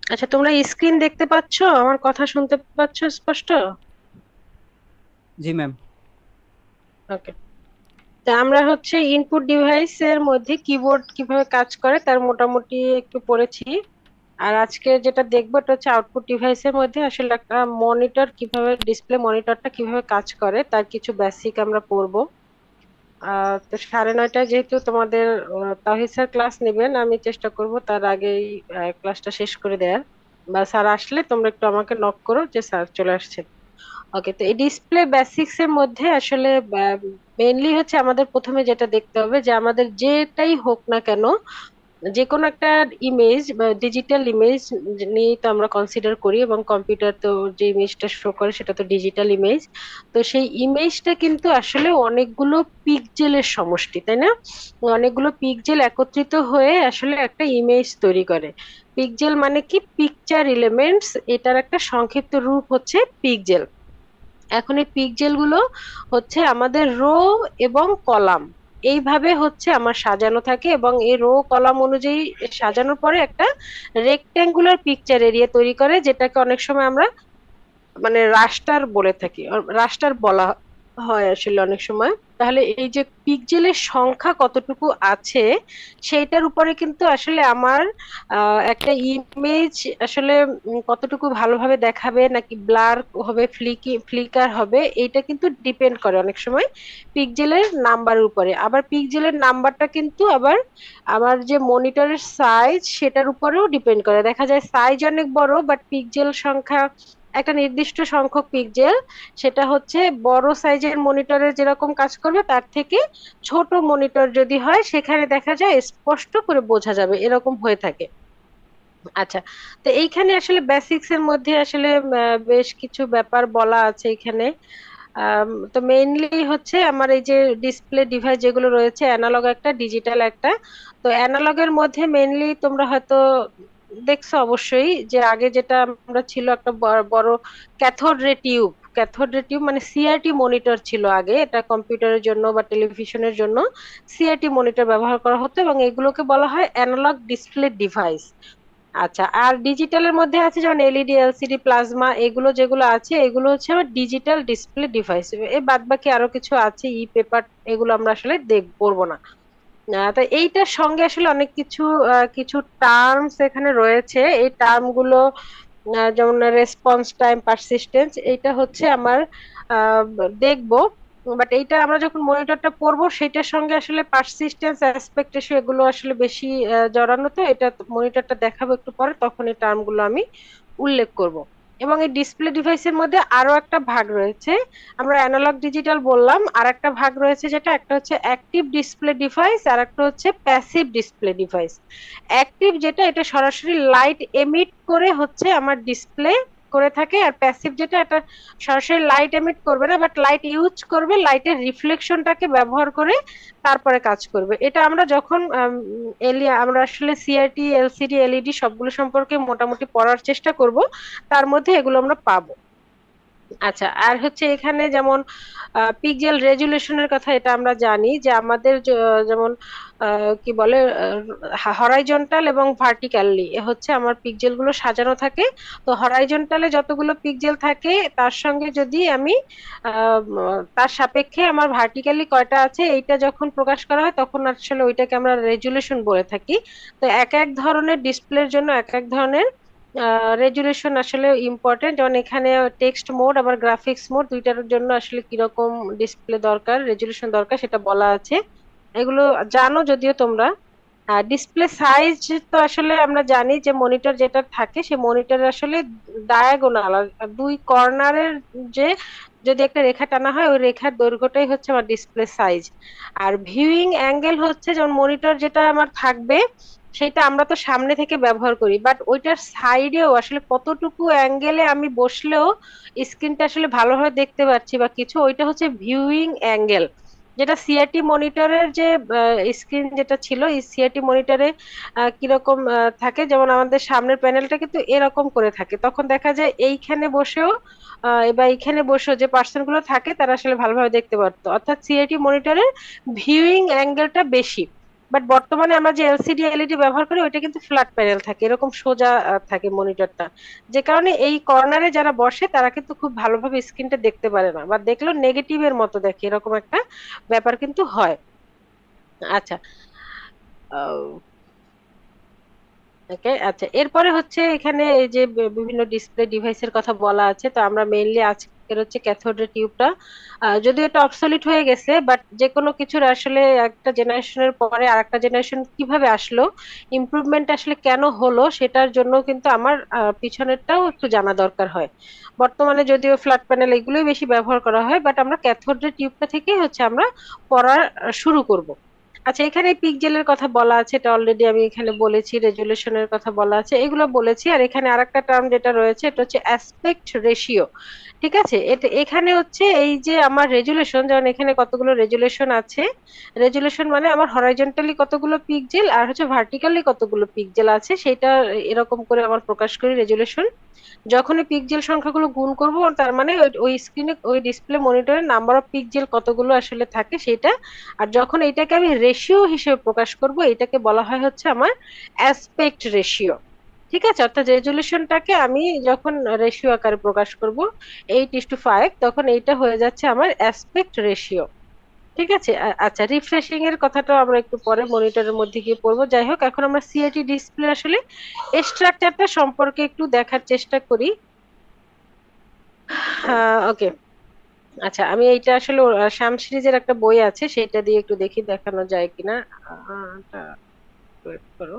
আচ্ছা, তোমরা স্ক্রিন দেখতে পাচ্ছো? আমার কথা শুনতে পাচ্ছো স্পষ্ট? জি ম্যাম। ওকে। তা আমরা হচ্ছে ইনপুট ডিভাইস এর মধ্যে কিবোর্ড কিভাবে কাজ করে তার মোটামুটি একটু পড়েছি। আর আজকে যেটা দেখবো এটা হচ্ছে আউটপুট ডিভাইসের মধ্যে আসলে একটা মনিটর কিভাবে, ডিসপ্লে মনিটরটা কিভাবে কাজ করে তার কিছু বেসিক আমরা পড়বো। তো 9:30টায় যেহেতু তোমাদের তাহিদ স্যার ক্লাস নেবেন, আমি চেষ্টা করব তার আগেই ক্লাসটা শেষ করে দেয়ার। বা স্যার আসলে তোমরা একটু আমাকে নক করো যে স্যার চলে আসছে। ওকে, তো এই ডিসপ্লে বেসিক্স এর মধ্যে আসলে মেইনলি হচ্ছে আমাদের প্রথমে যেটা দেখতে হবে যে আমাদের যেটাই হোক না কেন, যে কোনো একটা ইমেজ বা ডিজিটাল ইমেজ নিয়ে তো আমরা কনসিডার করি, এবং কম্পিউটার তো যে ইমেজটা শো করে সেটা তো ডিজিটাল ইমেজ। তো সেই ইমেজটা কিন্তু আসলে অনেকগুলো পিক্সেলের সমষ্টি, তাই না? অনেকগুলো পিক্সেল একত্রিত হয়ে আসলে একটা ইমেজ তৈরি করে। পিক্সেল মানে কি? পিকচার এলিমেন্টস, এটার একটা সংক্ষিপ্ত রূপ হচ্ছে পিক্সেল। এখন এই পিকজেল গুলো হচ্ছে আমাদের রো এবং কলাম, এইভাবে হচ্ছে আমার সাজানো থাকে, এবং এই রো কলাম অনুযায়ী সাজানোর পরে একটা রেক্টেঙ্গুলার পিকচার এরিয়া তৈরি করে, যেটাকে অনেক সময় আমরা মানে রাস্টার বলে থাকি, রাস্টার বলা হয় আসলে অনেক সময়। তাহলে এই যে পিক্সেলের সংখ্যা কতটুকু আছে সেইটার উপরে কিন্তু আসলে আমার একটা ইমেজ আসলে কতটুকু ভালোভাবে দেখাবে নাকি ব্লার হবে, ফ্লিকার হবে, এইটা কিন্তু ডিপেন্ড করে অনেক সময় পিক্সেলের নাম্বারের উপরে। আবার পিক্সেলের নাম্বারটা কিন্তু আবার আমার যে মনিটরের সাইজ সেটার উপরেও ডিপেন্ড করে। দেখা যায় সাইজ অনেক বড় বাট পিক্সেল সংখ্যা একটা নির্দিষ্ট সংখ্যক পিক্সেল, সেটা হচ্ছে বড় সাইজের মনিটরে যেরকম কাজ করবে তার থেকে ছোট মনিটর যদি হয় সেখানে দেখা যায় স্পষ্ট করে বোঝা যাবে, এরকম হয়ে থাকে। আচ্ছা, তো এইখানে আসলে বেসিক্স এর মধ্যে আসলে বেশ কিছু ব্যাপার বলা আছে এখানে। তো মেইনলি হচ্ছে আমার এই যে ডিসপ্লে ডিভাইস যেগুলো রয়েছে, অ্যানালগ একটা, ডিজিটাল একটা। তো অ্যানালগের মধ্যে মেইনলি তোমরা হয়তো দেখছো অবশ্যই যে আগে যেটা আমরা ছিল একটা বড় cathode ray tube. Cathode ray tube মানে সিআরটি মনিটর ছিল আগে, এটা কম্পিউটারের জন্য বা টেলিভিশনের জন্য সিআরটি মনিটর ব্যবহার করা হতো, এবং এগুলোকে বলা হয় অ্যানালগ ডিসপ্লে ডিভাইস। আচ্ছা, আর ডিজিটালের মধ্যে আছে যেমন এলইডি, এলসিডি, প্লাজমা, এগুলো যেগুলো আছে এগুলো হচ্ছে আমার ডিজিটাল ডিসপ্লে ডিভাইস। এই বাদ বাকি আরো কিছু আছে, ই পেপার, এগুলো আমরা আসলে পড়বো না। তো এইটার সঙ্গে আসলে অনেক কিছু কিছু টার্মস এখানে রয়েছে। এই টার্ম গুলো যেমন রেসপন্স টাইম, পারসিস্টেন্স, এইটা হচ্ছে আমার আহ, দেখবো। বাট এইটা আমরা যখন মনিটরটা পড়বো সেটার সঙ্গে আসলে পারসিস্টেন্স, অ্যাসপেক্ট রেশিও, এগুলো আসলে বেশি জড়ানো। তো এটা মনিটরটা দেখাবো একটু পরে, তখন এই টার্ম গুলো আমি উল্লেখ করব। এবং এই ডিসপ্লে ডিভাইসের মধ্যে আরো একটা ভাগ রয়েছে। আমরা অ্যানালগ ডিজিটাল বললাম, আর একটা ভাগ রয়েছে যেটা একটা হচ্ছে অ্যাক্টিভ ডিসপ্লে ডিভাইস, আর একটা হচ্ছে প্যাসিভ ডিসপ্লে ডিভাইস। অ্যাক্টিভ যেটা, এটা সরাসরি লাইট এমিট করে হচ্ছে আমার ডিসপ্লে করে থাকে। আর প্যাসিভ যেটা, এটা সরাসরি লাইট এমিট করবে না বাট লাইট ইউজ করবে, লাইটের রিফ্লেকশনটাকে ব্যবহার করে তারপরে কাজ করবে। এটা আমরা যখন আমরা আসলে সিআরটি, এলসিডি, এলইডি সবগুলো সম্পর্কে মোটামুটি পড়ার চেষ্টা করব, তার মধ্যে এগুলো আমরা পাবো। আচ্ছা, আর হচ্ছে এখানে যেমন পিক্সেল রেজুলেশনের কথা, এটা আমরা জানি যে আমাদের যেমন কি বলে, হরাইজন্টাল এবং ভার্টিক্যালি হচ্ছে আমার পিক্সেল গুলো সাজানো থাকে। তো হরাইজন্টালে যতগুলো পিক্সেল থাকে তার সঙ্গে যদি আমি তার সাপেক্ষে আমার ভার্টিক্যালি কয়টা আছে এইটা যখন প্রকাশ করা হয় তখন আসলে ওইটাকে আমরা রেজুলেশন বলে থাকি। তো এক এক ধরনের ডিসপ্লের জন্য এক এক ধরনের রেজুলেশন আসলে ইম্পর্টেন্ট। যেমন এখানে টেক্সট মোড আবার গ্রাফিক্স মোড, দুইটার জন্য আসলে কিরকম ডিসপ্লে দরকার, রেজুলেশন দরকার সেটা বলা আছে। এগুলো জানো যদিও তোমরা। ডিসপ্লে সাইজ, তো আসলে আমরা জানি যে মনিটর যেটা থাকে সে মনিটর আসলে ডায়াগোনাল, দুই কর্নারের যে যদি একটা রেখা টানা হয় ওই রেখার দৈর্ঘ্যটাই হচ্ছে আমার ডিসপ্লে সাইজ। আর ভিউইং অ্যাঙ্গেল হচ্ছে যেমন মনিটর যেটা আমার থাকবে সেটা আমরা তো সামনে থেকে ব্যবহার করি, বাট ওইটার সাইডেও আসলে কতটুকু অ্যাঙ্গেলে আমি বসলেও স্ক্রিনটা আসলে ভালোভাবে দেখতে পাচ্ছি বা কিছু, ওইটা হচ্ছে ভিউইং অ্যাঙ্গেল। যেটা সিআরটি মনিটরের যে স্ক্রিন যেটা ছিল, এই সিআরটি মনিটরে কিরকম থাকে, যেমন আমাদের সামনের প্যানেলটা কিন্তু এরকম করে থাকে, তখন দেখা যায় এইখানে বসেও বা এইখানে বসেও যে পার্সন গুলো থাকে তারা আসলে ভালোভাবে দেখতে পারতো, অর্থাৎ সিআরটি মনিটরের ভিউইং অ্যাঙ্গেলটা বেশি। বাট বর্তমানে আমরা যে এলসিডি এলইডি ব্যবহার করি ওইটা কিন্তু ফ্ল্যাট প্যানেল থাকে, এরকম সোজা থাকে মনিটরটা, যে কারণে এই কর্নারে যারা বসে তারা কিন্তু খুব ভালোভাবে স্ক্রিনটা দেখতে পারে না, বা দেখলেও নেগেটিভের মতো দেখে, এরকম একটা ব্যাপার কিন্তু হয়। আচ্ছা, ওকে, আচ্ছা, এরপরে হচ্ছে এখানে এই যে বিভিন্ন ডিসপ্লে ডিভাইসের কথা বলা আছে, তো আমরা মেইনলি আজকের হচ্ছে ক্যাথোড রে টিউবটা, যদিও এটা অবসলিট হয়ে গেছে, বাট যে কোনো কিছুর আসলে একটা জেনারেশনের পরে আর একটা জেনারেশন কিভাবে আসলো, ইমপ্রুভমেন্ট আসলে কেন হলো, সেটার জন্য কিন্তু আমার পিছনেরটাও একটু জানা দরকার হয়। বর্তমানে যদিও ফ্ল্যাট প্যানেল এগুলোই বেশি ব্যবহার করা হয়, বাট আমরা ক্যাথোড রে টিউবটা থেকেই হচ্ছে আমরা পড়া শুরু করব। আচ্ছা, এখানে পিক্সেলের কথা বলা আছে, এটা অলরেডি আমি এখানে বলেছি, রেজুলেশনের কথা বলা আছে, এগুলো বলেছি। আর এখানে আরেকটা টার্ম যেটা রয়েছে এটা হচ্ছে অ্যাসপেক্ট রেশিও। ঠিক আছে, এটা এখানে হচ্ছে এই যে আমার রেজুলেশন, যেমন এখানে কতগুলো রেজুলেশন আছে, রেজুলেশন মানে আমার হরাইজন্টালি কতগুলো পিক্সেল আর হচ্ছে ভার্টিক্যালি কতগুলো পিক্সেল আছে, সেটা এরকম করে আমার প্রকাশ করি রেজুলেশন। যখনই পিক্সেল সংখ্যাগুলো গুণ করব, তার মানে ওই স্ক্রিনে ওই ডিসপ্লে মনিটরের নাম্বার অফ পিক্সেল কতগুলো আসলে থাকে সেটা। আর যখন এটাকে আমি রেশিও হিসেবে প্রকাশ করব, এটাকে বলা হয় হচ্ছে আমার অ্যাসপেক্ট রেশিও। ঠিক আছে, অর্থাৎ রেজুলেশনটাকে আমি যখন রেশিও আকারে প্রকাশ করব 8:5, তখন এইটা হয়ে যাচ্ছে আমার অ্যাসপেক্ট রেশিও। ঠিক আছে, আচ্ছা, রিফ্রেশিং এর কথাটা আমরা একটু পরে মনিটরের মধ্যে গিয়ে পড়বো। যাই হোক, এখন আমরা সিএটি ডিসপ্লে আসলে স্ট্রাকচারটা সম্পর্কে একটু দেখার চেষ্টা করি। ওকে, আচ্ছা, আমি এইটা আসলে শ্যাম সিরিজের একটা বই আছে, সেটা দিয়ে একটু দেখি দেখানো যায় কিনা। ওয়েট করো।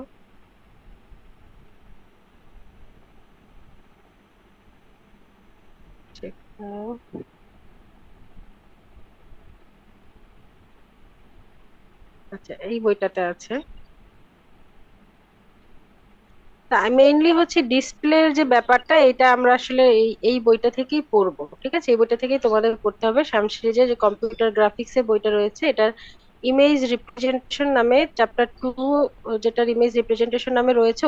check out। আচ্ছা, এই বইটাতে আছে। তা মেইনলি হচ্ছে ডিসপ্লের যে ব্যাপারটা, এটা আমরা আসলে এই এই বইটা থেকেই পড়বো। ঠিক আছে, এই বইটা থেকেই তোমাদের পড়তে হবে। শ্যাম সিরিজের যে কম্পিউটার গ্রাফিক্স এর বইটা রয়েছে, এটার ইমেজ রিপ্রেজেন্টেশন নামে চ্যাপ্টার 2, যেটার ইমেজ রিপ্রেজেন্টেশন নামে রয়েছে,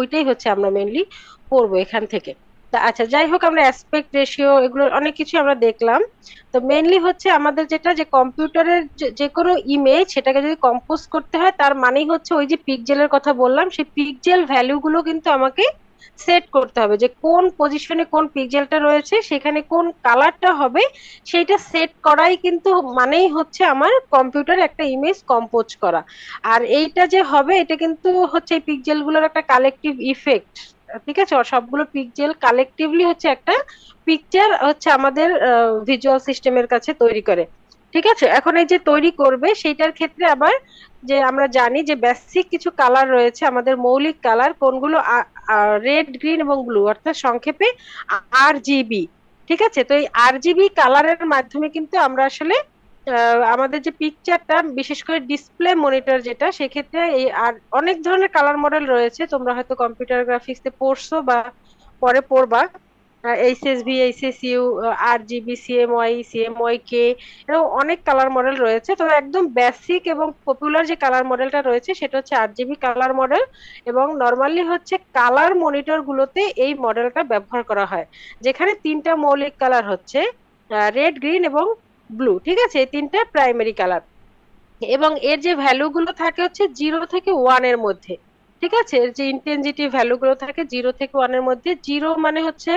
ওইটাই হচ্ছে আমরা মেইনলি পড়বো এখান থেকে। তা আচ্ছা, যাই হোক, আমরা অ্যাসপেক্ট রেশিও এগুলো অনেক কিছু আমরা দেখলাম। তো মেইনলি হচ্ছে আমাদের যেটা, যে কম্পিউটারের যে কোনো ইমেজ সেটাকে যদি কম্পোজ করতে হয়, তার মানেই হচ্ছে ওই যে পিক্সেলের কথা বললাম, সেই পিক্সেল ভ্যালু গুলো কিন্তু আমাকে সেট করতে হবে, যে কোন পজিশনে কোন পিক্সেলটা রয়েছে, সেখানে কোন কালারটা হবে, সেইটা সেট করাই কিন্তু মানেই হচ্ছে আমার কম্পিউটার একটা ইমেজ কম্পোজ করা। আর এইটা যে হবে, এটা কিন্তু হচ্ছে এই পিক্সেল গুলোর একটা কালেকটিভ ইফেক্ট। ঠিক আছে, সবগুলো পিক্সেল কালেকটিভলি হচ্ছে একটা পিকচার হচ্ছে আমাদের ভিজুয়াল সিস্টেমের কাছে তৈরি করে। ঠিক আছে, এখন এই যে তৈরি করবে সেইটার ক্ষেত্রে আবার, যে আমরা জানি যে বেসিক কিছু কালার রয়েছে, আমাদের মৌলিক কালার কোনগুলো, রেড, গ্রিন এবং ব্লু, অর্থাৎ সংক্ষেপে RGB। ঠিক আছে, তো এই RGB কালারের মাধ্যমে কিন্তু আমরা আসলে আমাদের যে পিকচারটা, বিশেষ করে ডিসপ্লে মনিটর যেটা, সেক্ষেত্রে এই আর অনেক ধরনের কালার মডেল রয়েছে, তোমরা হয়তো কম্পিউটার গ্রাফিক্সে পড়ছো বা পরে পড়বা। HSV, HSU, RGB, CMY, CMYK, এরকম অনেক কালার মডেল রয়েছে। তো একদম বেসিক এবং পপুলার যে কালার মডেলটা রয়েছে সেটা হচ্ছে RGB কালার মডেল, এবং নর্মালি হচ্ছে কালার মনিটর গুলোতে এই মডেলটা ব্যবহার করা হয়, যেখানে তিনটা মৌলিক কালার হচ্ছে রেড, গ্রিন এবং ব্লু। ঠিক আছে, এই তিনটা প্রাইমারি কালার, এবং এর যে ভ্যালু গুলো থাকে হচ্ছে 0 থেকে 1 এর মধ্যে। ঠিক আছে, এর যে ইন্টেন্সিটি ভ্যালু গুলো থাকে 0 থেকে 1 এর মধ্যে। জিরো মানে হচ্ছে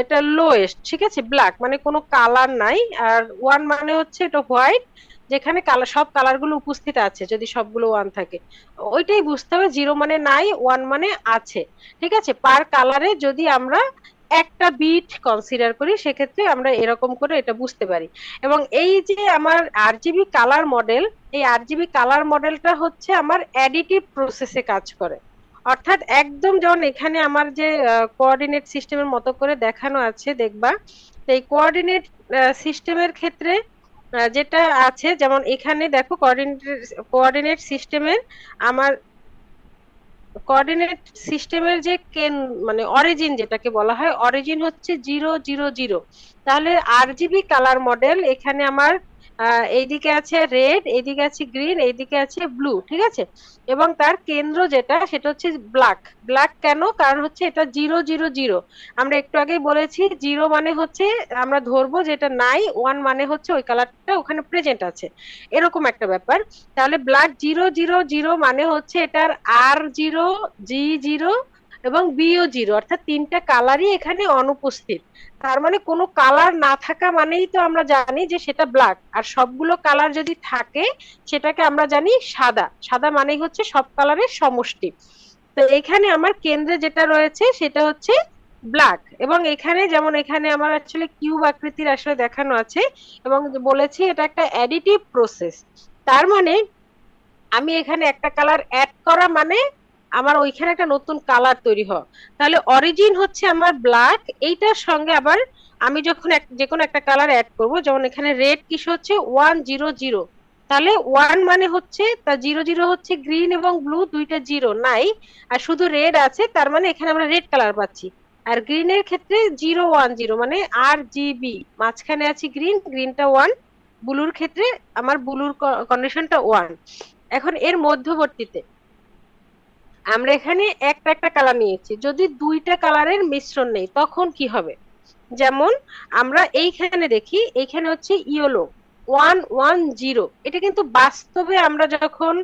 এটা লোয়েস্ট, ঠিক আছে, ব্ল্যাক মানে কোনো কালার নাই। আর 1 মানে হচ্ছে এটা হোয়াইট, যেখানে কালার, সব কালার গুলো উপস্থিত আছে, যদি সবগুলো 1 থাকে ওইটাই বুঝতে হবে। 0 মানে নাই, 1 মানে আছে। ঠিক আছে, পার কালারে যদি আমরা একটা বিট কনসিডার করি, সেক্ষেত্রে আমরা এরকম করে এটা বুঝতে পারি। এবং এই যে আমার RGB কালার মডেল, এই RGB কালার মডেলটা হচ্ছে আমার অ্যাডিটিভ প্রসেসে কাজ করে। অর্থাৎ একদম যেমন এখানে আমার যে কোঅর্ডিনেট সিস্টেমের মতো করে দেখানো আছে, দেখবা, তো এই কোঅর্ডিনেট সিস্টেমের ক্ষেত্রে যেটা আছে, যেমন এখানে দেখো, কোঅর্ডিনেট সিস্টেমের আমার কোঅর্ডিনেট সিস্টেমের যে মানে অরিজিন যেটাকে বলা হয়, অরিজিন হচ্ছে 0 0 0। তাহলে RGB কালার মডেল এখানে আমার এইদিকে আছে রেড, এইদিকে আছে গ্রিন, এইদিকে আছে ব্লু, ঠিক আছে। এবং তার কেন্দ্র যেটা সেটা হচ্ছে ব্ল্যাক। ব্ল্যাক কেন? কারণ হচ্ছে এটা 0 0 0। আমরা একটু আগেই বলেছি 0 মানে হচ্ছে আমরা ধরবো যে এটা নাই, 1 মানে হচ্ছে ওই কালারটা ওখানে প্রেজেন্ট আছে, এরকম একটা ব্যাপার। তাহলে ব্ল্যাক 0 0 0 মানে হচ্ছে এটার R 0, G 0 এবং B ও 0, অর্থাৎ তিনটা কালারই এখানে অনুপস্থিত। তার মানে কোনো কালার না থাকা মানেই তো আমরা জানি যে সেটা ব্ল্যাক, আর সবগুলো কালার যদি থাকে সেটাকে আমরা জানি সাদা। সাদা মানেই হচ্ছে সব কালারের সমষ্টি। তো এখানে আমার কেন্দ্রে যেটা রয়েছে সেটা হচ্ছে ব্ল্যাক। এবং এখানে যেমন এখানে আমার আসলে কিউব আকৃতির আসলে দেখানো আছে, এবং বলেছি এটা একটা অ্যাডিটিভ প্রসেস। তার মানে আমি এখানে একটা কালার অ্যাড করা মানে আমার ওইখানে একটা নতুন কালার তৈরি হয়। তাহলে অরিজিন হচ্ছে আমার ব্ল্যাক, এইটার সঙ্গে আবার আমি যখন যে কোনো একটা কালার অ্যাড করব, যেমন এখানে রেড কিস হচ্ছে 1 0 0, তাহলে 1 মানে হচ্ছে তা 0 0 হচ্ছে গ্রিন এবং ব্লু দুইটা জিরো নাই, আর শুধু রেড আছে, তার মানে এখানে আমরা রেড কালার পাচ্ছি। আর গ্রিনের ক্ষেত্রে 0 1 0 মানে RGB, মাঝখানে আছে গ্রিন, গ্রিনটা 1, ব্লুর ক্ষেত্রে আমার ব্লুর কন্ডিশনটা 1। এখন এর মধ্যবর্তীতে আমরা এখানে একটা একটা কালার নিয়েছি, যদি দুইটা কালারের মিশ্রণ নেই তখন কি হবে? যেমন আমরা এইখানে দেখি, এইখানে হচ্ছে ইয়েলো 1 1 0, এটা কিন্তু বাস্তবে আমরা যখন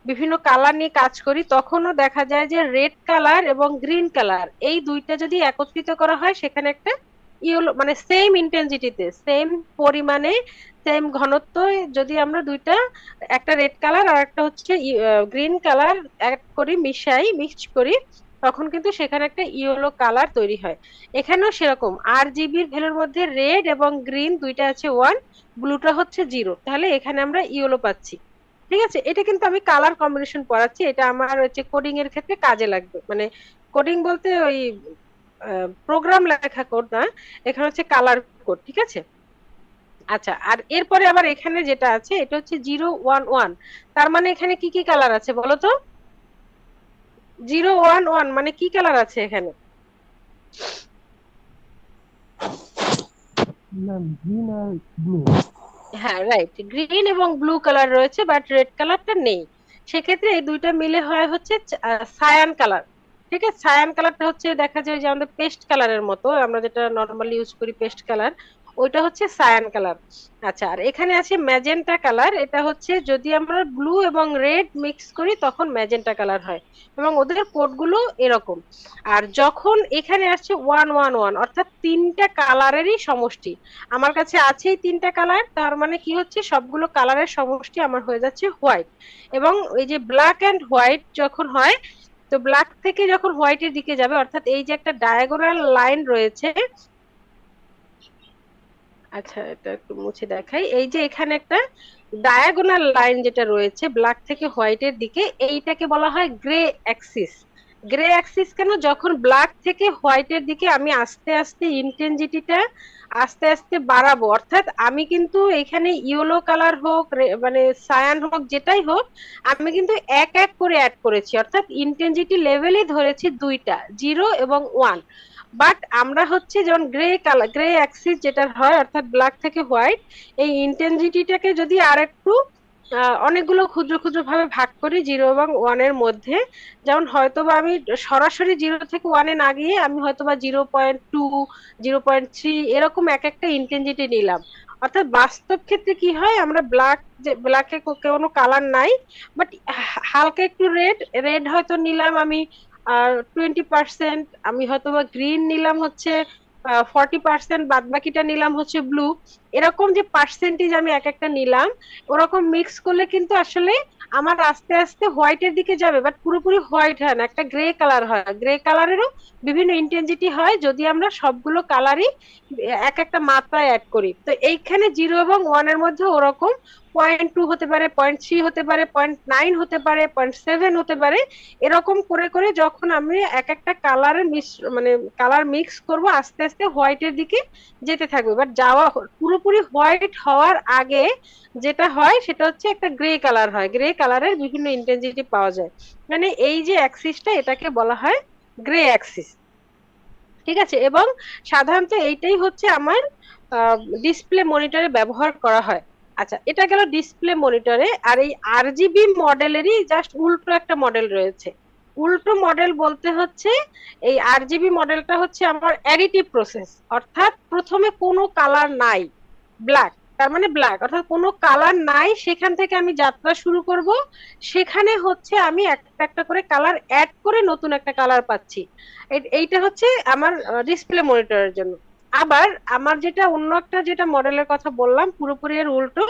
বিভিন্ন কালার নিয়ে কাজ করি তখনও দেখা যায় যে রেড কালার এবং গ্রিন কালার এই দুইটা যদি একত্রিত করা হয় সেখানে একটা ইয়েলো মানে সেম ইন্টেন্সিটিতে সেম পরিমাণে সেম ঘনত্ব, যদি আমরা দুইটা একটা রেড কালার আর একটা হচ্ছে গ্রিন কালার অ্যাড করি, মিক্স করি, তখন কিন্তু সেখানে একটা ইয়েলো কালার তৈরি হয়। এখানেও সেরকম RGBর ভ্যালুর মধ্যে রেড এবং গ্রিন দুইটা আছে 1, ব্লুটা হচ্ছে 0, তাহলে এখানে আমরা ইয়েলো পাচ্ছি। ঠিক আছে, এটা কিন্তু আমি কালার কম্বিনেশন পড়াচ্ছি, এটা আমার হচ্ছে কোডিং এর ক্ষেত্রে কাজে লাগবে। মানে কোডিং বলতে ওই প্রোগ্রাম লেখা কোড না, এখানে হচ্ছে কালার কোড, ঠিক আছে। আচ্ছা, আর এরপরে আবার এখানে যেটা আছে এটা হচ্ছে 0 1 1, তার মানে এখানে কি কি কালার আছে বলো তো? 0 1 1 মানে কি কালার আছে এখানে? ম্যাম গ্রিন আর ব্লু। হ্যাঁ, রাইট, গ্রিন এবং ব্লু কালার রয়েছে বাট রেড কালারটা নেই। সেক্ষেত্রে এই দুইটা মিলে হয় হচ্ছে সায়ান কালার। ঠিক আছে, সায়ান কালারটা হচ্ছে দেখা যায় যে আমাদের পেস্ট কালারের মতো, আমরা যেটা নর্মালি ইউজ করি পেস্ট কালার, ওইটা হচ্ছে সায়ান কালার। আচ্ছা, আর এখানে আছে ম্যাজেন্টা কালার, এটা হচ্ছে যদি আমরা ব্লু এবং রেড মিক্স করি তখন ম্যাজেন্টা কালার হয়, এবং ওদের কোডগুলো এরকম। আর যখন এখানে আসছে 1 1 1, অর্থাৎ তিনটা কালারেরই সমষ্টি, আমার কাছে আছেই তিনটা কালার, তার মানে কি হচ্ছে সবগুলো কালারের সমষ্টি আমার হয়ে যাচ্ছে হোয়াইট। এবং ওই যে ব্ল্যাক এন্ড হোয়াইট যখন হয়, তো ব্ল্যাক থেকে যখন হোয়াইটের দিকে যাবে, অর্থাৎ এই যে একটা ডায়াগোনাল লাইন রয়েছে, আচ্ছা এটা একটু মুছে দেখাই, এই যে এখানে একটা ডায়াগোনাল লাইন যেটা রয়েছে ব্ল্যাক থেকে হোয়াইটের দিকে, এইটাকে বলা হয় গ্রে অ্যাক্সিস। গ্রে অ্যাক্সিস কেন? যখন ব্ল্যাক থেকে হোয়াইটের দিকে আমি আস্তে আস্তে ইন্টেন্সিটিটা আস্তে আস্তে বাড়াবো, অর্থাৎ আমি কিন্তু এখানে ইয়েলো কালার হোক মানে সায়ান হোক যেটাই হোক, আমি কিন্তু এক এক করে অ্যাড করেছি, অর্থাৎ ইন্টেন্সিটি লেভেলই ধরেছি দুইটা, 0 এবং 1। বাট আমরা হচ্ছে যেমন গ্রে কালার, গ্রে অ্যাক্সিস যেটা হয় অর্থাৎ ব্ল্যাক থেকে হোয়াইট, এই ইন্টেন্সিটিটাকে যদি আর একটু অনেকগুলো ক্ষুদ্র ক্ষুদ্র ভাবে ভাগ করি 0 এবং 1 এর মধ্যে, যেমন হয়তোবা আমি সরাসরি 0 থেকে 1-এ না গিয়ে আমি হয়তোবা 0.2, 0.3 এরকম এক একটা ইন্টেন্সিটি নিলাম। অর্থাৎ বাস্তব ক্ষেত্রে কি হয়, আমরা যে ব্ল্যাকে কোনো কালার নাই, বাট হালকা একটু রেড, রেড হয়তো নিলাম আমি 20%, আমি হয়তো বা গ্রিন নিলাম হচ্ছে 40%, বাদ বাকিটা নিলাম হচ্ছে ব্লু, এরকম যে পার্সেন্টেজ আমি এক একটা নিলাম, ওরকম মিক্স করলে কিন্তু আসলে আমার আস্তে আস্তে হোয়াইটের দিকে যাবে, বাট পুরোপুরি হোয়াইট হয় না, একটা গ্রে কালার হয়। গ্রে কালারেরও বিভিন্ন ইন্টেন্সিটি হয় যদি আমরা সবগুলো কালারই এক একটা মাত্রায় অ্যাড করি। তো এইখানে 0 এবং 1-এর মধ্যে ওরকম 0.2 হতে পারে, 0.3 হতে পারে, 0.9 হতে পারে, 0.7 হতে পারে, এরকম করে করে যখন আমি এক একটা কালারের মানে কালার মিক্স করব আস্তে আস্তে হোয়াইটের দিকে যেতে থাকবে, বাট যাওয়া পুরোপুরি হোয়াইট হওয়ার আগে যেটা হয় সেটা হচ্ছে একটা গ্রে কালার হয়, গ্রে কালারের বিভিন্ন ইন্টেন্সিটি পাওয়া যায়। মানে এই যে অ্যাক্সিসটা এটাকে বলা হয় গ্রে অ্যাক্সিস। ঠিক আছে, এবং সাধারণত এইটাই হচ্ছে আমার ডিসপ্লে মনিটরে ব্যবহার করা হয়। আচ্ছা, এটা গেল ডিসপ্লে মনিটরে। আর এই আরজিবি মডেলেরই জাস্ট উল্টো একটা মডেল রয়েছে। উল্টো মডেল বলতে হচ্ছে এই আরজিবি মডেলটা হচ্ছে আমার অ্যাডিটিভ প্রসেস, অর্থাৎ প্রথমে কোনো কালার নাই, ব্ল্যাক, তার মানে ব্ল্যাক অর্থাৎ কোনো কালার নাই, সেখান থেকে আমি যাত্রা শুরু করব। সেখানে হচ্ছে আমি একটা একটা করে কালার অ্যাড করে নতুন একটা কালার পাচ্ছি। এইটা হচ্ছে আমার ডিসপ্লে মনিটরের জন্য। আবার আমার যেটা অন্য একটা যেটা মডেলের কথা বললাম পুরোপুরি এর উল্টো,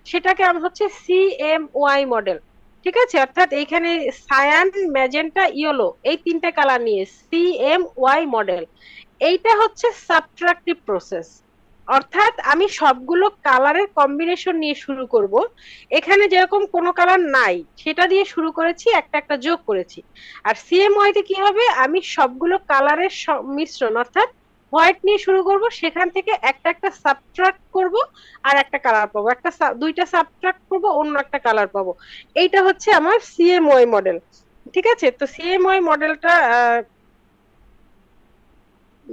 সেটাকে আমি হচ্ছে সিএমওয়াই মডেল। ঠিক আছে, অর্থাৎ এইখানে সায়ান, ম্যাজেন্টা, ইয়েলো এই তিনটা কালার নিয়ে সিএমওয়াই মডেল। এইটা হচ্ছে সাবট্রাকটিভ প্রসেস, অর্থাৎ আমি সবগুলো কালারের কম্বিনেশন নিয়ে শুরু করব। এখানে যেরকম কোনো কালার নাই সেটা দিয়ে শুরু করেছি, একটা একটা যোগ করেছি। আর সিএমওয়াই তে কি হবে, আমি সবগুলো কালারের মিশ্রণ অর্থাৎ হোয়াইট নিয়ে শুরু করব, সেখান থেকে একটা একটা সাবট্রাক্ট করব, আর একটা কালার পাবো, একটা দুইটা সাবট্রাক্ট করব, অন্য একটা কালার পাবো। এইটা হচ্ছে আমার সিএমওয়াই মডেল। ঠিক আছে, তো সিএমওয়াই মডেলটা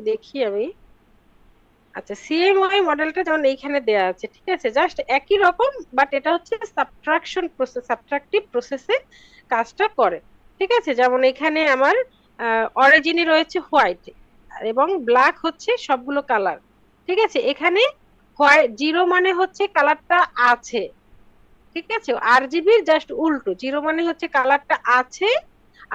দেখি আমি। আচ্ছা, সিএমওয়াই মডেলটা যেমন এইখানে দেয়া আছে, ঠিক আছে, জাস্ট একই রকম, বাট এটা হচ্ছে সাবট্রাকশন প্রসেস, সাবট্রাকটিভ প্রসেসে কাজটা করে। ঠিক আছে, যেমন এখানে আমার অরিজিনে রয়েছে হোয়াইট এবং ব্ল্যাক হচ্ছে সবগুলো কালার। ঠিক আছে, এখানে হোয়াইট জিরো মানে হচ্ছে কালারটা আছে। ঠিক আছে, আরজিবির জাস্ট উল্টো, জিরো মানে হচ্ছে কালারটা আছে,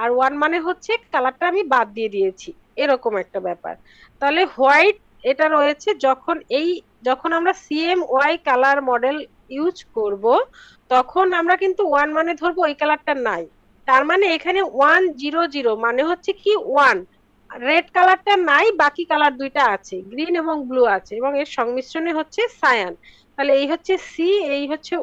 আর ওয়ান মানে হচ্ছে কালারটা আমি বাদ দিয়ে দিয়েছি, এরকম একটা ব্যাপার। তাহলে হোয়াইট এটা রয়েছে যখন যখন আমরা সিএমওয়াই কালার মডেল ইউজ করব, তখন আমরা কিন্তু ওয়ান মানে ধরবো ওই কালারটা নাই। তার মানে এখানে 100 মানে হচ্ছে কি ওয়ান, রেড কালারটা নাই, বাকি কালার দুইটা আছে, গ্রিন এবং ব্লু আছে, এবং এর সংমিশ্রণে হচ্ছে সায়ান। তাহলে এই হচ্ছে সি, এই হচ্ছে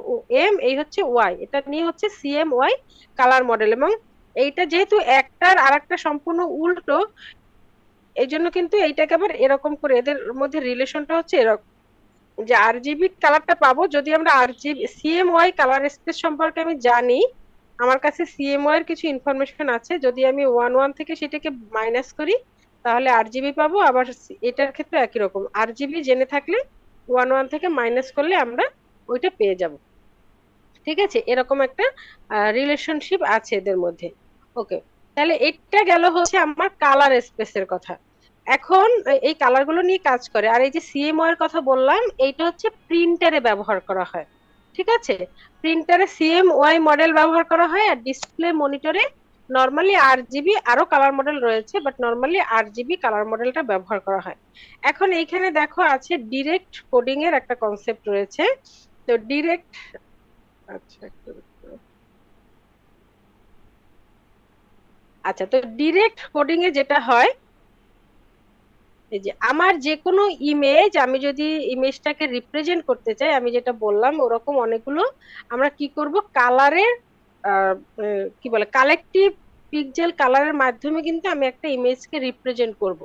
এম, এই হচ্ছে ওয়াই, এটা নিয়ে হচ্ছে সিএমওয়াই কালার মডেল। এবং এইটা যেহেতু একটার আর একটা সম্পূর্ণ উল্টো, এই জন্য কিন্তু এইটাকে আবার এরকম করে এদের মধ্যে রিলেশনটা হচ্ছে এরকম, যে আরজিবি কালারটা পাবো যদি আমরা আরজিবি সিএমওয়াই কালার স্পেস সম্পর্কে আমি জানি। আমার কাছে সিএমওয়াই এর কিছু ইনফরমেশন আছে, যদি আমি ওয়ান ওয়ান থেকে সেটাকে মাইনাস করি তাহলে আরজিবি পাবো। আবার এটার ক্ষেত্রে একই রকম, আরজিবি জেনে থাকলে ওয়ান ওয়ান থেকে মাইনাস করলে আমরা ওইটা পেয়ে যাব। ঠিক আছে, এরকম একটা রিলেশনশিপ আছে এদের মধ্যে। ওকে, তাহলে এটা গেল হচ্ছে আমার কালার স্পেসের কথা। এখন এই কালার গুলো নিয়ে কাজ করে। আর এই যে সিএমওয়াই এর কথা বললাম, এইটা হচ্ছে প্রিন্টারে ব্যবহার করা হয়। ঠিক আছে, প্রিন্টারে সিএমওয়াই মডেল ব্যবহার করা হয়, আর ডিসপ্লে মনিটরে নর্মালি আরজিবি, আরো কালার মডেল রয়েছে, বাট নর্মালি আরজিবি কালার মডেলটা ব্যবহার করা হয়। এখন এইখানে দেখো আছে ডিরেক্ট কোডিং এর একটা কনসেপ্ট রয়েছে। তো ডিরেক্ট, আচ্ছা আচ্ছা, তো ডিরেক্ট কোডিং এ যেটা হয়, এই যে আমার যে কোনো ইমেজ, আমি যদি ইমেজটাকে রিপ্রেজেন্ট করতে চাই, আমি যেটা বললাম ওরকম অনেকগুলো আমরা কি করব, কালারের কি বলে কালেকটিভ পিক্সেল কালারের মাধ্যমে কিন্তু আমি একটা ইমেজকে রিপ্রেজেন্ট করব।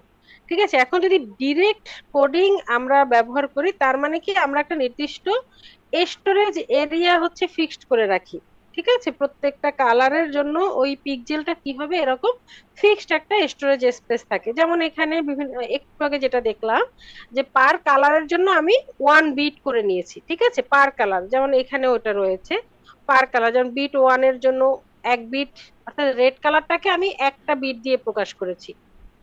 ঠিক আছে, এখন যদি ডিরেক্ট কোডিং আমরা ব্যবহার করি, তার মানে কি আমরা একটা নির্দিষ্ট স্টোরেজ এরিয়া হচ্ছে ফিক্সড করে রাখি। ঠিক আছে, প্রত্যেকটা কালারের জন্য ওই পিক্সেলটা কি হবে, এরকম ফিক্সড একটা স্টোরেজ স্পেস থাকে। যেমন এখানে বিভিন্ন একটু আগে যেটা দেখলাম, যে পার কালারের জন্য আমি 1 বিট করে নিয়েছি। ঠিক আছে, পার কালার, যেমন এখানে ওটা রয়েছে পার কালার, যেমন বিট 1 এর জন্য 1 বিট, অর্থাৎ রেড কালারটাকে আমি একটা বিট দিয়ে প্রকাশ করেছি,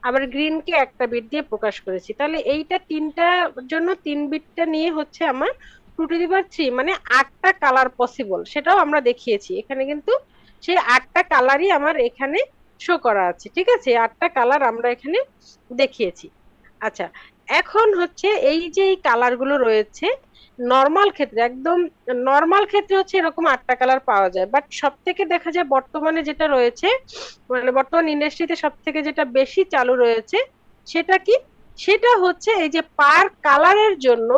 আবার গ্রিনকে একটা বিট দিয়ে প্রকাশ করেছি। তাহলে এইটা তিনটা জন্য 3 বিটটা নিয়ে হচ্ছে আমার 2 টু দি পাওয়ার 3, মানে 8টা কালার পসিবল, সেটাও আমরা দেখিয়েছি এখানে। কিন্তু সেই 8টা কালারই আমার এখানে শো করা আছে। ঠিক আছে, 8টা কালার আমরা এখানে দেখিয়েছি। আচ্ছা, এখন হচ্ছে এই যে এই কালার গুলো রয়েছে, নর্মাল ক্ষেত্রে, একদম নর্মাল ক্ষেত্রে হচ্ছে এরকম 8টা কালার পাওয়া যায়, বাট সব থেকে দেখা যায় বর্তমানে যেটা রয়েছে, মানে বর্তমান ইন্ডাস্ট্রিতে সব থেকে যেটা বেশি চালু রয়েছে, সেটা কি, সেটা হচ্ছে এই যে পার কালারের জন্য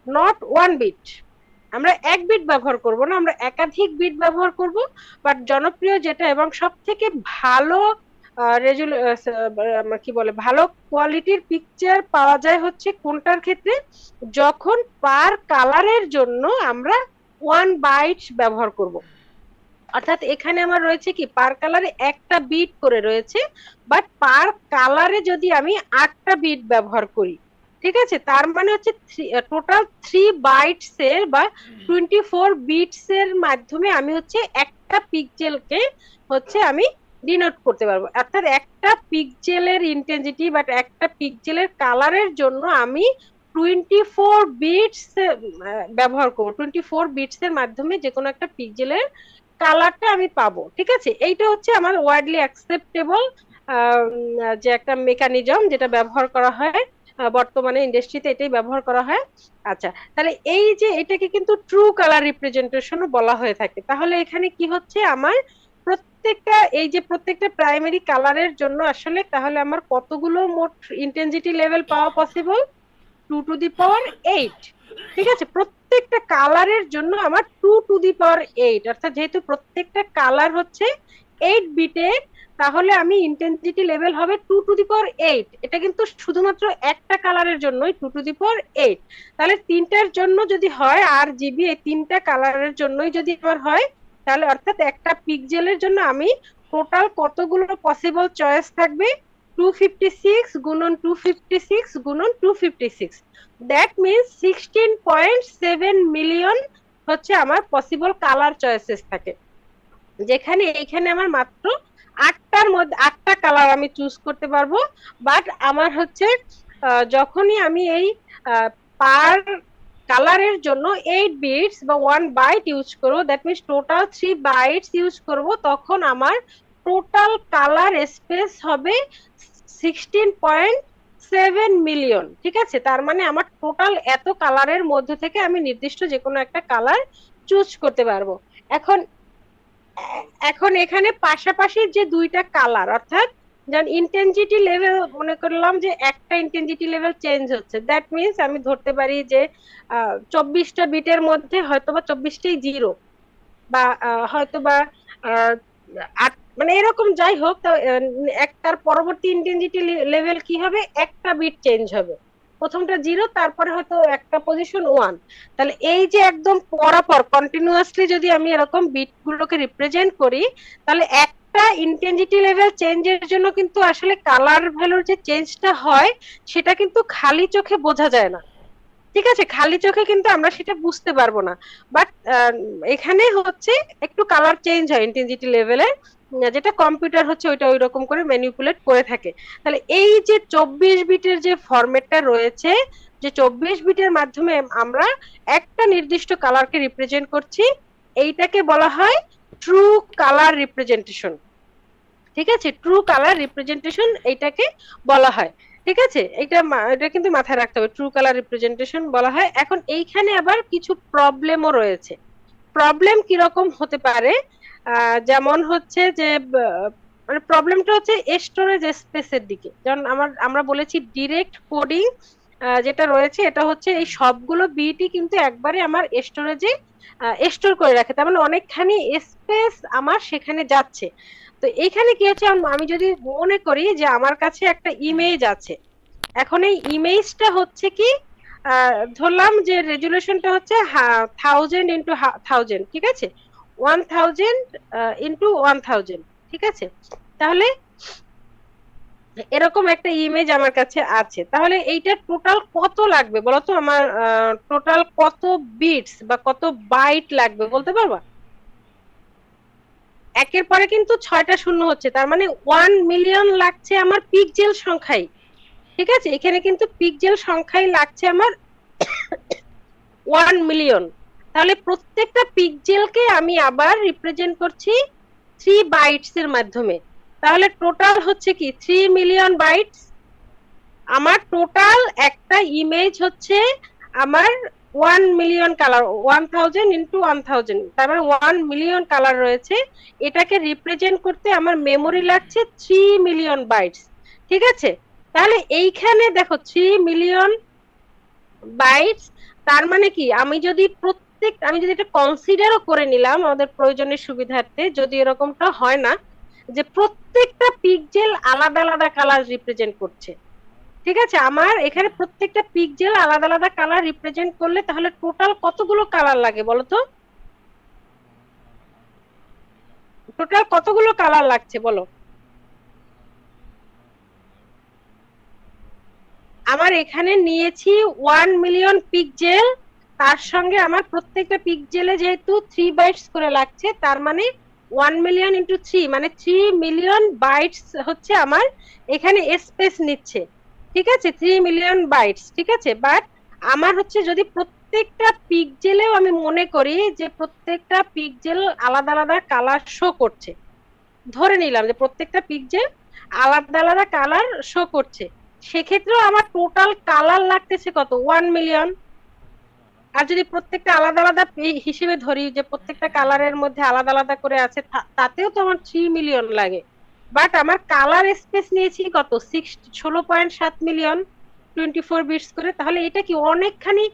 নট 1 বিট, আমরা 1 বিট ব্যবহার করব না, আমরা একাধিক বিট ব্যবহার করব। বাট জনপ্রিয় যেটা এবং সব থেকে ভালো কি বলে ভালো কোয়ালিটির পিকচার পাওয়া যায় হচ্ছে কোনটার ক্ষেত্রে, যখন পার কালারের জন্য আমরা 1 বাইট ব্যবহার করব। অর্থাৎ এখানে আমার রয়েছে কি, পার কালারে একটা বিট করে রয়েছে, বাট পার কালারে যদি আমি 8টা বিট ব্যবহার করি, ঠিক আছে, তার মানে হচ্ছে টোটাল 3 বাইটস এর বা 24 বিটস এর মাধ্যমে আমি হচ্ছে একটা পিক্সেলকে হচ্ছে আমি ডিনোট করতে পারবো। অর্থাৎ একটা পিক্সেলের ইন্টেন্সিটি বা একটা পিক্সেলের কালারের জন্য আমি 24 বিটস ব্যবহার করবো। 24 বিটস এর মাধ্যমে যে কোনো একটা পিক্সেলের কালারটা আমি পাবো। ঠিক আছে, এইটা হচ্ছে আমার ওয়াইডলি অ্যাকসেপ্টেবল যে একটা মেকানিজম যেটা ব্যবহার করা হয় বর্তমানে ইন্ডাস্ট্রিতে, এটাই ব্যবহার করা হয়। আচ্ছা, তাহলে এই যে এটাকে কিন্তু ট্রু কালার রিপ্রেজেন্টেশনও বলা হয়ে থাকে। তাহলে এখানে কি হচ্ছে, আমার প্রত্যেকটা এই যে প্রত্যেকটা প্রাইমারি কালারের জন্য আসলে তাহলে আমার কতগুলো মোট ইন্টেন্সিটি লেভেল পাওয়া পসিবল? 2 টু দি পাওয়ার 8। ঠিক আছে, প্রত্যেকটা কালারের জন্য আমার 2 টু দি পাওয়ার 8, অর্থাৎ যেহেতু প্রত্যেকটা কালার হচ্ছে 8 বিটে, তাহলে আমি ইন্টেন্সিটি লেভেল হবে 2 টু দি পাওয়ার 8। এটা কিন্তু শুধুমাত্র একটা কালারের জন্যই 2 টু দি পাওয়ার 8। তাহলে তিনটার জন্য যদি হয়, আর জিবি এই তিনটা কালারের জন্যই যদি আমার হয়, তাহলে অর্থাৎ একটা পিক্সেলের জন্য আমি টোটাল কতগুলো পসিবল চয়েস থাকবে? 256 গুণন 256 গুণন 256, দ্যাট মিনস 16.7 মিলিয়ন হচ্ছে আমার পসিবল কালার চয়েসেস থাকে। যেখানে এইখানে আমার মাত্র 8টা কালার আমি চুজ করতে পারবো। বাট আমার হচ্ছে যখনই আমি এই পার কালারের জন্য 8 বিটস বা 1 বাইট ইউজ করবো, that means total 3 bytes use করব, তখন আমার টোটাল কালার স্পেস হবে 16.7 মিলিয়ন। ঠিক আছে, তার মানে আমার টোটাল এত কালারের মধ্যে থেকে আমি নির্দিষ্ট যে কোনো একটা কালার চুজ করতে পারবো। এখন এখন এখানে পাশাপাশি যে দুইটা কালার, অর্থাৎ যেমন ইন্টেন্সিটি লেভেল, মনে করলাম যে একটা ইন্টেন্সিটি লেভেল চেঞ্জ হচ্ছে, দ্যাট মিনস আমি ধরতে পারি যে 24টা বিটের মধ্যে হয়তোবা 24টাই জিরো, বা হয়তোবা মানে এরকম যাই হোক, তো একটার পরবর্তী ইন্টেন্সিটি লেভেল কি হবে, একটা বিট চেঞ্জ হবে। প্রথমটা জিরো, তারপরে হয়তো একটা পজিশন 1। তাহলে এই যে একদম পরপর কন্টিনিউয়াসলি যদি আমি এরকম বিট গুলোকে রিপ্রেজেন্ট করি, তাহলে একটা ইন্টেন্সিটি লেভেল চেঞ্জের জন্য কিন্তু আসলে কালার ভ্যালুর যে চেঞ্জটা হয়, সেটা কিন্তু খালি চোখে বোঝা যায় না। ঠিক আছে, খালি চোখে কিন্তু আমরা সেটা বুঝতে পারবো না। বাট এখানে হচ্ছে একটু কালার চেঞ্জ হয় ইন্টেন্সিটি লেভেলে, যেটা কম্পিউটার হচ্ছে ওইটা ওই রকম করে ম্যানিপুলেট করে থাকে। তাহলে এই যে 24 বিটের যে ফরম্যাটটা রয়েছে, যে 24 বিটের মাধ্যমে আমরা একটা নির্দিষ্ট কালারকে রিপ্রেজেন্ট করছি, এইটাকে বলা হয় ট্রু কালার রিপ্রেজেন্টেশন। ঠিক আছে, ট্রু কালার রিপ্রেজেন্টেশন এইটাকে বলা হয়। ঠিক আছে, এটা কিন্তু মাথায় রাখতে হবে, ট্রু কালার রিপ্রেজেন্টেশন বলা হয়। এখন এইখানে আবার কিছু প্রবলেমও রয়েছে। প্রবলেম কিরকম হতে পারে? যেমন হচ্ছে যে মানে প্রবলেমটা হচ্ছে স্টোরেজ স্পেসের দিকে। যেমন আমরা বলেছি ডিরেক্ট কোডিং যেটা রয়েছে, এটা হচ্ছে এই সবগুলো বিটই কিন্তু একবারে আমার স্টোরেজে স্টোর করে রাখে, তার মানে অনেকখানি স্পেস আমার সেখানে যাচ্ছে। তো এইখানে কি হচ্ছে, আমি যদি মনে করি যে আমার কাছে একটা ইমেজ আছে, এখন এই ইমেজটা হচ্ছে কি, ধরলাম যে রেজুলেশনটা হচ্ছে 1000 × 1000, ঠিক আছে, 1000 × 1000, ঠিক আছে। তাহলে এরকম একটা ইমেজ আমার কাছে আছে, তাহলে এইটা টোটাল কত লাগবে বলতো? আমার টোটাল কত বিটস বা কত বাইট লাগবে বলতে পারবা? একের পরে কিন্তু 6টা শূন্য হচ্ছে, তার মানে 1 মিলিয়ন লাগছে আমার পিক্সেল সংখ্যায়। ঠিক আছে, এখানে কিন্তু পিক্সেল সংখ্যায় লাগছে আমার 1 মিলিয়ন। তাহলে প্রত্যেকটা পিক্সেলকে আমি আবার রিপ্রেজেন্ট করছি 3 বাইটস এর মাধ্যমে। তাহলে টোটাল হচ্ছে কি 3 মিলিয়ন বাইটস। আমার টোটাল একটা ইমেজ হচ্ছে আমার 1 মিলিয়ন কালার, 1000 × 1000, তার মানে 1 মিলিয়ন কালার রয়েছে। এটাকে রিপ্রেজেন্ট করতে আমার মেমোরি লাগছে 3 মিলিয়ন বাইটস। ঠিক আছে, তাহলে এইখানে দেখো 3 মিলিয়ন বাইটস, তার মানে কি আমি যদি এটা কনসিডারও করে নিলাম আমাদের প্রয়োজনের সুবিধার্থে, যদি এরকমটা হয় না যে প্রত্যেকটা পিক্সেল আলাদা আলাদা কালার রিপ্রেজেন্ট করছে, ঠিক আছে, আমার এখানে প্রত্যেকটা পিক্সেল আলাদা আলাদা কালার রিপ্রেজেন্ট করলে তাহলে টোটাল কতগুলো কালার লাগে বলতো? টোটাল কতগুলো কালার লাগছে বলো? আমার এখানে নিয়েছি 1 মিলিয়ন পিক্সেল, তার সঙ্গে আমার প্রত্যেকটা পিক্সেলে যেহেতু 3 বাইটস করে লাগছে, তার মানে 1 মিলিয়ন ইন্টু 3 মানে 3 মিলিয়ন বাইটস হচ্ছে আমার এখানে স্পেস নিচ্ছে। ঠিক আছে, 3 মিলিয়ন বাইটস, ঠিক আছে। বাট আমার হচ্ছে যদি প্রত্যেকটা পিক্সেলেও আমি মনে করি যে প্রত্যেকটা পিক্সেল আলাদা আলাদা কালার শো করছে, ধরে নিলাম যে প্রত্যেকটা পিক্সেল আলাদা আলাদা কালার শো করছে, সেক্ষেত্রেও আমার টোটাল কালার লাগতেছে কত, 1 মিলিয়ন। আর যদি প্রত্যেকটা আলাদা আলাদা হিসেবে ধরি যে প্রত্যেকটা কালারের মধ্যে আলাদা আলাদা করে আছে, তাতেও তো আমার 3 মিলিয়ন লাগে। বাট আমার কালার স্পেস নিয়েছি কত, 16.7 মিলিয়ন, 24 বিটস করে। তাহলে এটা কি অনেকখানি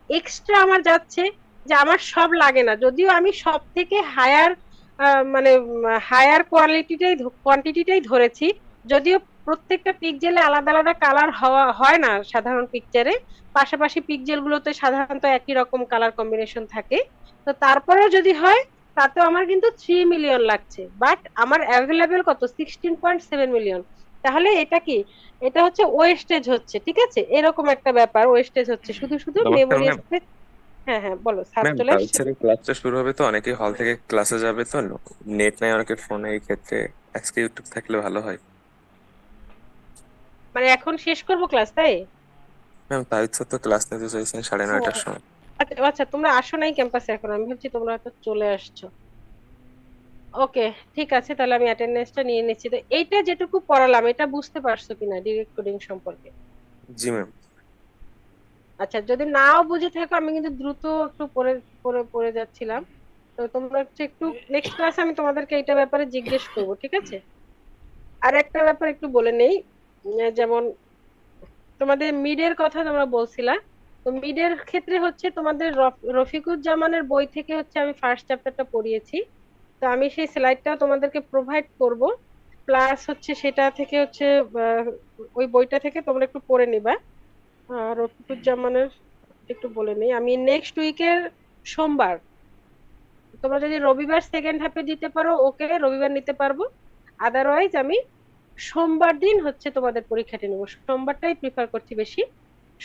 এক্সট্রা আমার যাচ্ছে, যে আমার সব লাগে না, যদিও আমি সব থেকে হায়ার মানে হায়ার কোয়ান্টিটিটাই ধরেছি, যদিও প্রত্যেকটা পিক্সেলে আলাদা আলাদা কালার হয় না সাধারণ পিকচারে, পাশাপাশি পিক্সেল গুলোতে সাধারণত একই রকম কালার কম্বিনেশন থাকে। তো তারপরেও যদি হয়, তাতেও আমার কিন্তু 3 মিলিয়ন লাগছে, বাট আমার অ্যাভেলেবেল কত, 16.7 মিলিয়ন। তাহলে এটা কি, এটা হচ্ছে ওয়েস্টেজ হচ্ছে, ঠিক আছে, এরকম একটা ব্যাপার, ওয়েস্টেজ হচ্ছে শুধু শুধু নমস্কার মেমোরি ম্যাম। স্পেস। হ্যাঁ হ্যাঁ বলো, স্যার ম্যাম চলে কাল আসছে। থেকে ক্লাসটা শুরু হবে, তো অনেকেই হল থেকে ক্লাসে যাবে, তো নেট নাই অনেকের ফোনে, এই ক্ষেত্রে আজকে ইউটিউব থাকলে ভালো হয়। মানে এখন শেষ করব ক্লাস, তাই? ম্যাম তার ইচ্ছা তো ক্লাস নিতে চাইছেন সাড়ে ও, নয়টার সময়। আচ্ছা আচ্ছা, তোমরা আসো নাই ক্যাম্পাসে এখন, আমি ভাবছি তোমরা হয়তো চলে আসছো। ওকে, ঠিক আছে, তাহলে আমি অ্যাটেন্ডেন্সটা নিয়ে নিচ্ছি। তো এইটা যেটুকু পড়ালাম, এটা বুঝতে পারছো কিনা ডিরেক্ট কোডিং সম্পর্কে? জি ম্যাম। আচ্ছা, যদি নাও বুঝে থাকো, আমি কিন্তু দ্রুত একটু পড়ে পড়ে পড়ে যাচ্ছিলাম, তো তোমরা হচ্ছে একটু নেক্সট ক্লাসে আমি তোমাদেরকে এটা ব্যাপারে জিজ্ঞেস করবো, ঠিক আছে। আর একটা ব্যাপার একটু বলে নেই, যেমন তোমাদের মিডের কথা তোমরা বলছিলা, তো মিডের ক্ষেত্রে হচ্ছে তোমাদের রফিকুজ্জামানের বই থেকে হচ্ছে আমি ফার্স্ট চ্যাপ্টারটা পড়িয়েছি, তো আমি সেই স্লাইডটাও তোমাদেরকে প্রোভাইড করব। প্লাস হচ্ছে সেটা থেকে হচ্ছে আহ, ওই বইটা থেকে তোমরা একটু পড়ে নিবা। রফিকুজ্জামানের একটু বলে নেই, আমি নেক্সট উইকের সোমবার, তোমরা যদি রবিবার সেকেন্ড হাফে দিতে পারো ওকে, রবিবার নিতে পারবো। আদারওয়াইজ আমি সোমবার দিন হচ্ছে তোমাদের পরীক্ষাটা নেবো, সোমবারটাই প্রিফার করছি বেশি।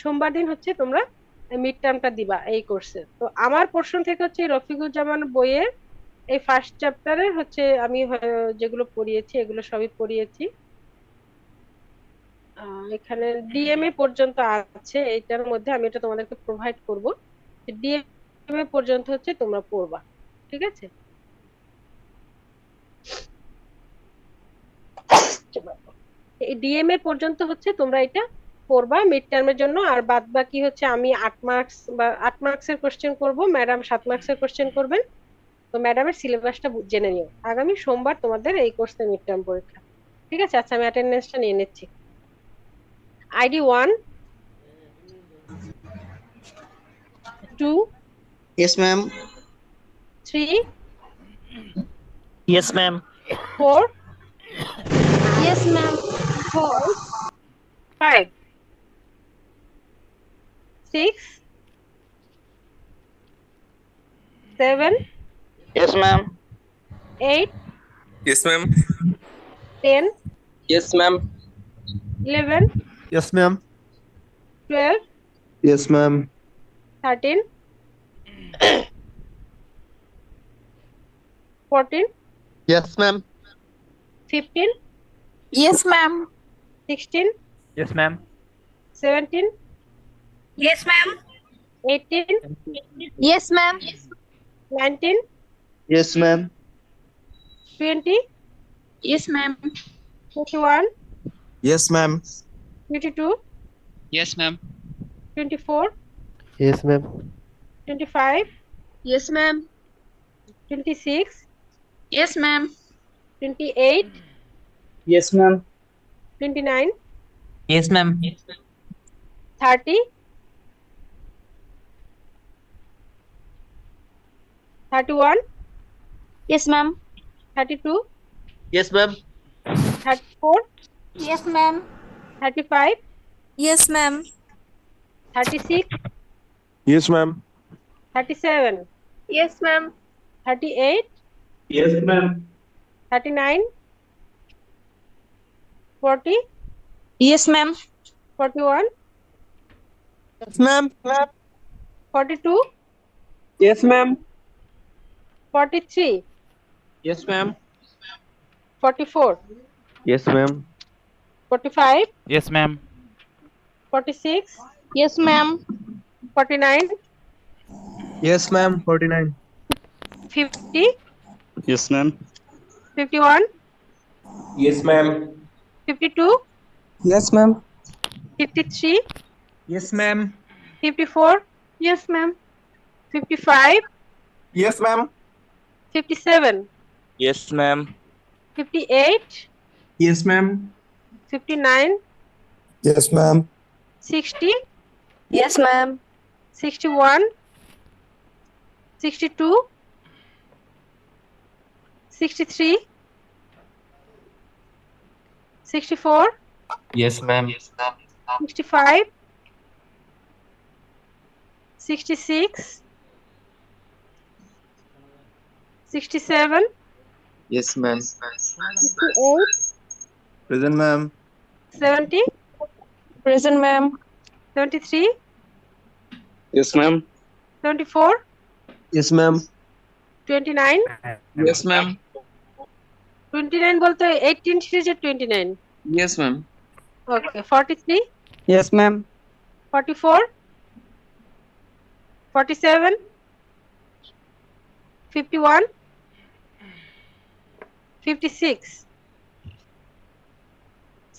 সোমবার দিন হচ্ছে তোমরা মিড টার্মটা দিবা এই কোর্সে। তো আমার পোর্শন থেকে হচ্ছে এই রফিকুজ্জামান বইয়ের এই ফার্স্ট চ্যাপ্টারের হচ্ছে আমি যেগুলো পড়িয়েছি এগুলো সবই পড়িয়েছি। এখানে ডিএমএ পর্যন্ত আছে, এইটার মধ্যে আমি এটা তোমাদেরকে প্রোভাইড করব, ডিএমএ পর্যন্ত হচ্ছে তোমরা পড়বা, ঠিক আছে। এই ডিএমএ পর্যন্ত হচ্ছে তোমরা এটা পড়বা মিড টার্মের জন্য, আর বাদ বাকি হচ্ছে আমি 8 মার্কস বা 8 মার্কসের কোশ্চেন করব, ম্যাডাম 7 মার্কসের কোশ্চেন করবেন। তো ম্যাডামের সিলেবাসটা জেনে নিও, আগামী সোমবার তোমাদের এই কোর্সে মিড টার্ম পরীক্ষা, ঠিক আছে। আচ্ছা, আমি অ্যাটেন্ডেন্সটা নিয়ে নিচ্ছি। ID 1, 2, Yes, ma'am. 3, Yes, ma'am. 4, Yes, ma'am. 5, 6, 7, Yes, ma'am. 8, yes ma'am. 10, Yes, ma'am. 11, Yes, ma'am. 12, Yes, ma'am. 13, 14, Yes, ma'am. 15, Yes, ma'am. 16, Yes, ma'am. 17, Yes, ma'am. 18, Yes, ma'am. 19, Yes, ma'am. 20, Yes, ma'am. 21, Yes, ma'am. 22, Yes, ma'am. 24, Yes, ma'am. 25, Yes, ma'am. 26, Yes, ma'am. 28, Yes, ma'am. 29, Yes, ma'am. 30, 31, Yes, ma'am. 32, Yes, ma'am. 34, Yes, ma'am. 35, Yes, ma'am. 36, Yes, ma'am. 37, Yes, ma'am. 38, Yes, ma'am. 39, 40, Yes, ma'am. 41, Yes, ma'am. 42, Yes, ma'am. 43, Yes, ma'am. 44, Yes, ma'am. 45, Yes, ma'am. 46, Yes, ma'am. 49, Yes, ma'am. 49. 50, Yes, ma'am. 51, Yes, ma'am. 52, Yes, ma'am. 53, Yes, ma'am. 54, yes ma'am, 55, Yes, ma'am. 57, Yes, ma'am. 58, Yes, ma'am. 59, Yes, ma'am. 60, Yes, ma'am. 61, 62, 63, 64, Yes, ma'am. 65, 66, 67, Yes, ma'am. 68, Present, ma'am. 70, Present, ma'am. 73, Yes, ma'am. 74, Yes, ma'am. 29, Yes, ma'am. 29 বলতে 18 সিরিজের 29, Yes, ma'am. ওকে, 43, Yes, ma'am. 44, 47, 51, 56,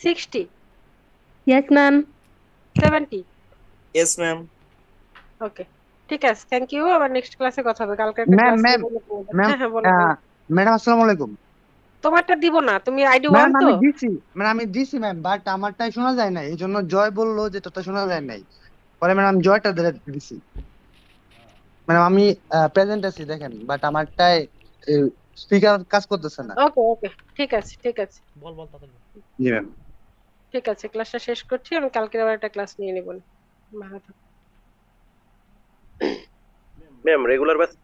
60, Yes, ma'am. 70, Yes, ma'am. ওকে, ঠিক আছে, thank you. আবার next ক্লাসে কথা হবে, কালকে একটা ম্যাম ক্লাস ম্যাম ম্যাম হ্যাঁ হ্যাঁ, বলো বলো। ম্যাডাম আসসালামু আলাইকুম। তোমারটা দিব না, তুমি আইডি ওয়ান ম্যাম তো। আমি দিছি ম্যাম, বাট আমারটাই শোনা যায় না, এই জন্য জয় বললো যে তোরটা শোনা যায় নাই। পরে ম্যাডাম জয়টা দিছি। ম্যাডাম আমি প্রেজেন্ট আছি দেখেন, বাট আমারটাই স্পিকার কাজ করতেছে না। ওকে ওকে, ঠিক আছে ঠিক আছে জি ম্যাম। ঠিক আছে, ক্লাসটা শেষ করছি, আমি কালকে আবার একটা ক্লাস নিয়ে নিব। ভালো থাকো। Ma'am, regular batch.